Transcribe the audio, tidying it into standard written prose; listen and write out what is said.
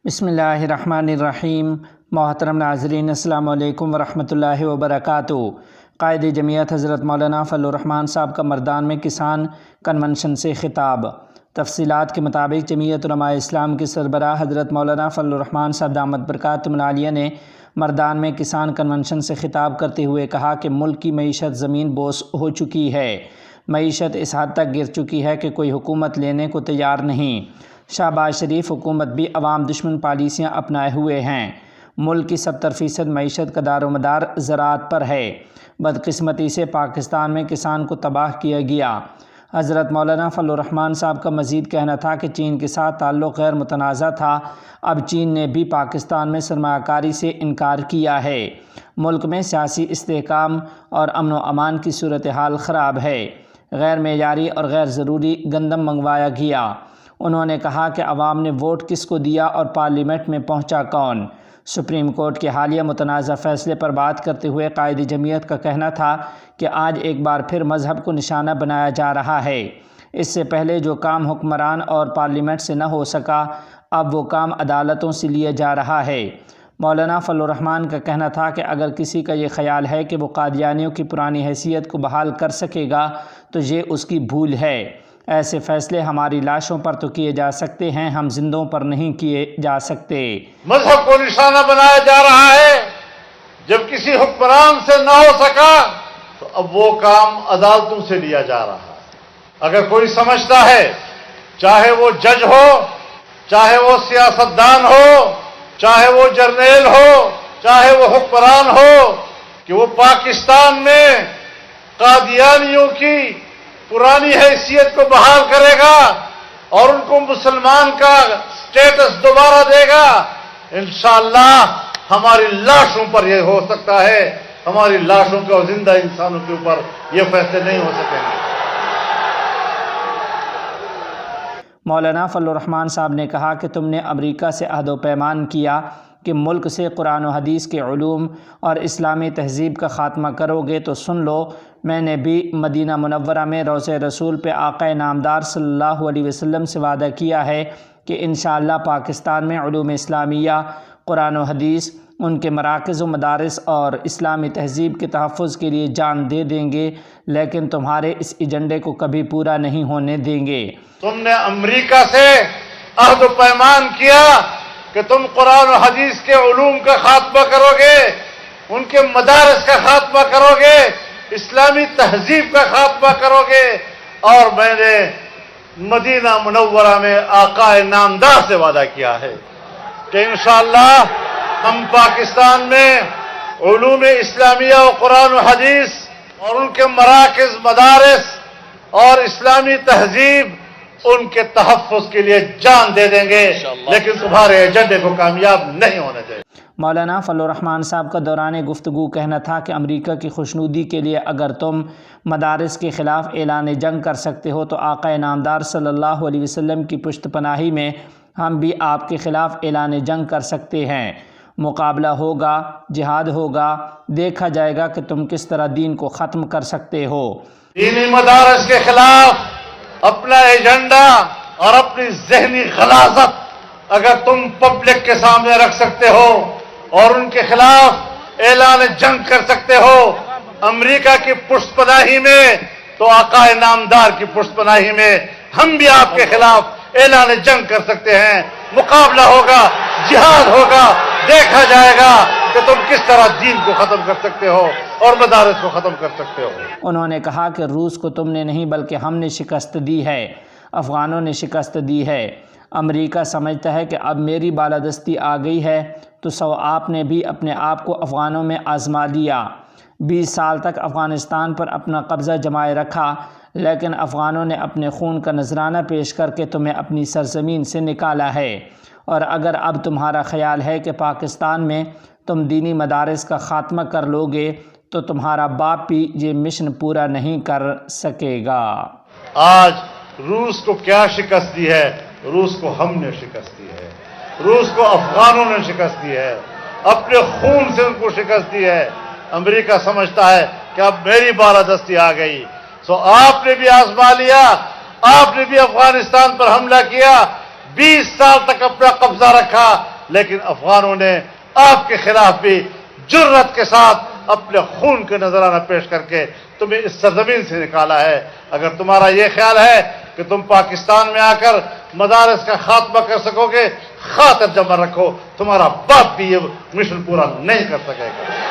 بسم اللہ الرحمن الرحیم۔ محترم ناظرین، السلام علیکم ورحمۃ اللہ وبرکاتہ۔ قائد جمعیت حضرت مولانا فضل الرحمان صاحب کا مردان میں کسان کنونشن سے خطاب۔ تفصیلات کے مطابق جمعیت علماء اسلام کے سربراہ حضرت مولانا فضل الرحمان صاحب دامت برکاتہم العالیہ نے مردان میں کسان کنونشن سے خطاب کرتے ہوئے کہا کہ ملک کی معیشت زمین بوس ہو چکی ہے۔ معیشت اس حد تک گر چکی ہے کہ کوئی حکومت لینے کو تیار نہیں۔ شہباز شریف حکومت بھی عوام دشمن پالیسیاں اپنائے ہوئے ہیں۔ ملک کی 70% معیشت کا دار و مدار زراعت پر ہے۔ بدقسمتی سے پاکستان میں کسان کو تباہ کیا گیا۔ حضرت مولانا فضل الرحمان صاحب کا مزید کہنا تھا کہ چین کے ساتھ تعلق غیر متنازع تھا، اب چین نے بھی پاکستان میں سرمایہ کاری سے انکار کیا ہے۔ ملک میں سیاسی استحکام اور امن و امان کی صورتحال خراب ہے۔ غیر معیاری اور غیر ضروری گندم منگوایا گیا۔ انہوں نے کہا کہ عوام نے ووٹ کس کو دیا اور پارلیمنٹ میں پہنچا کون؟ سپریم کورٹ کے حالیہ متنازع فیصلے پر بات کرتے ہوئے قائد جمعیت کا کہنا تھا کہ آج ایک بار پھر مذہب کو نشانہ بنایا جا رہا ہے۔ اس سے پہلے جو کام حکمران اور پارلیمنٹ سے نہ ہو سکا، اب وہ کام عدالتوں سے لیا جا رہا ہے۔ مولانا فضل الرحمان کا کہنا تھا کہ اگر کسی کا یہ خیال ہے کہ وہ قادیانیوں کی پرانی حیثیت کو بحال کر سکے گا تو یہ اس کی بھول ہے۔ ایسے فیصلے ہماری لاشوں پر تو کیے جا سکتے ہیں، ہم زندوں پر نہیں کیے جا سکتے۔ مذہب کو نشانہ بنایا جا رہا ہے۔ جب کسی حکمران سے نہ ہو سکا تو اب وہ کام عدالتوں سے لیا جا رہا ہے۔ اگر کوئی سمجھتا ہے، چاہے وہ جج ہو، چاہے وہ سیاستدان ہو، چاہے وہ جرنیل ہو، چاہے وہ حکمران ہو، کہ وہ پاکستان میں قادیانیوں کی پرانی حیثیت کو بحال کرے گا اور ان کو مسلمان کا سٹیٹس دوبارہ دے گا، انشاءاللہ ہماری لاشوں پر یہ ہو سکتا ہے، ہماری لاشوں کے اور زندہ انسانوں کے اوپر یہ فیصلے نہیں ہو سکیں گے۔ مولانا فضل الرحمان صاحب نے کہا کہ تم نے امریکہ سے عہد و پیمان کیا کہ ملک سے قرآن و حدیث کے علوم اور اسلامی تہذیب کا خاتمہ کرو گے، تو سن لو، میں نے بھی مدینہ منورہ میں روضہ رسول پہ آقا نامدار صلی اللہ علیہ وسلم سے وعدہ کیا ہے کہ انشاءاللہ پاکستان میں علوم اسلامیہ، قرآن و حدیث، ان کے مراکز و مدارس اور اسلامی تہذیب کے تحفظ کے لیے جان دے دیں گے، لیکن تمہارے اس ایجنڈے کو کبھی پورا نہیں ہونے دیں گے۔ تم نے امریکہ سے عہد و پیمان کیا کہ تم قرآن و حدیث کے علوم کا خاتمہ کرو گے، ان کے مدارس کا خاتمہ کرو گے، اسلامی تہذیب کا خاتمہ کرو گے، اور میں نے مدینہ منورہ میں آقا نامدار سے وعدہ کیا ہے کہ انشاءاللہ ہم پاکستان میں علوم اسلامیہ و قرآن و حدیث اور ان کے مراکز، مدارس اور اسلامی تہذیب، ان کے تحفظ کے لیے جان دے دیں گے، لیکن تمہارے ایجنڈے کو کامیاب نہیں ہونے دیں گے۔ مولانا فضل الرحمان صاحب کا دوران گفتگو کہنا تھا کہ امریکہ کی خوشنودی کے لیے اگر تم مدارس کے خلاف اعلان جنگ کر سکتے ہو تو آقا نامدار صلی اللہ علیہ وسلم کی پشت پناہی میں ہم بھی آپ کے خلاف اعلان جنگ کر سکتے ہیں۔ مقابلہ ہوگا، جہاد ہوگا، دیکھا جائے گا کہ تم کس طرح دین کو ختم کر سکتے ہو۔ دینی مدارس کے خلاف اپنا ایجنڈا اور اپنی ذہنی غلاظت اگر تم پبلک کے سامنے رکھ سکتے ہو اور ان کے خلاف اعلان جنگ کر سکتے ہو امریکہ کی پشت پناہی میں، تو آقا نامدار کی پشت پناہی میں ہم بھی آپ کے خلاف اعلان جنگ کر سکتے ہیں۔ مقابلہ ہوگا، جہاد ہوگا، دیکھا جائے گا کہ تم کس طرح دین کو ختم کر سکتے ہو اور مدارس کو ختم کر سکتے ہو۔ انہوں نے کہا کہ روس کو تم نے نہیں بلکہ ہم نے شکست دی ہے، افغانوں نے شکست دی ہے۔ امریکہ سمجھتا ہے کہ اب میری بالادستی آ گئی ہے، تو سو آپ نے بھی اپنے آپ کو افغانوں میں آزما لیا۔ 20 سال تک افغانستان پر اپنا قبضہ جمائے رکھا، لیکن افغانوں نے اپنے خون کا نذرانہ پیش کر کے تمہیں اپنی سرزمین سے نکالا ہے، اور اگر اب تمہارا خیال ہے کہ پاکستان میں تم دینی مدارس کا خاتمہ کر لو گے تو تمہارا باپ بھی یہ مشن پورا نہیں کر سکے گا۔ آج روس کو کیا شکست دی ہے؟ روس کو ہم نے شکست دی ہے، روس کو افغانوں نے شکست دی ہے، اپنے خون سے ان کو شکست دی ہے۔ امریکہ سمجھتا ہے کہ اب میری بالادستی آ گئی، سو آپ نے بھی آزما لیا، آپ نے بھی افغانستان پر حملہ کیا، 20 سال تک اپنا قبضہ رکھا، لیکن افغانوں نے آپ کے خلاف بھی جرت کے ساتھ اپنے خون کے نذرانہ پیش کر کے تمہیں اس سرزمین سے نکالا ہے۔ اگر تمہارا یہ خیال ہے کہ تم پاکستان میں آ کر مدارس کا خاتمہ کر سکو گے، خاطر جمع رکھو، تمہارا باپ بھی یہ مشن پورا نہیں کر سکے گا۔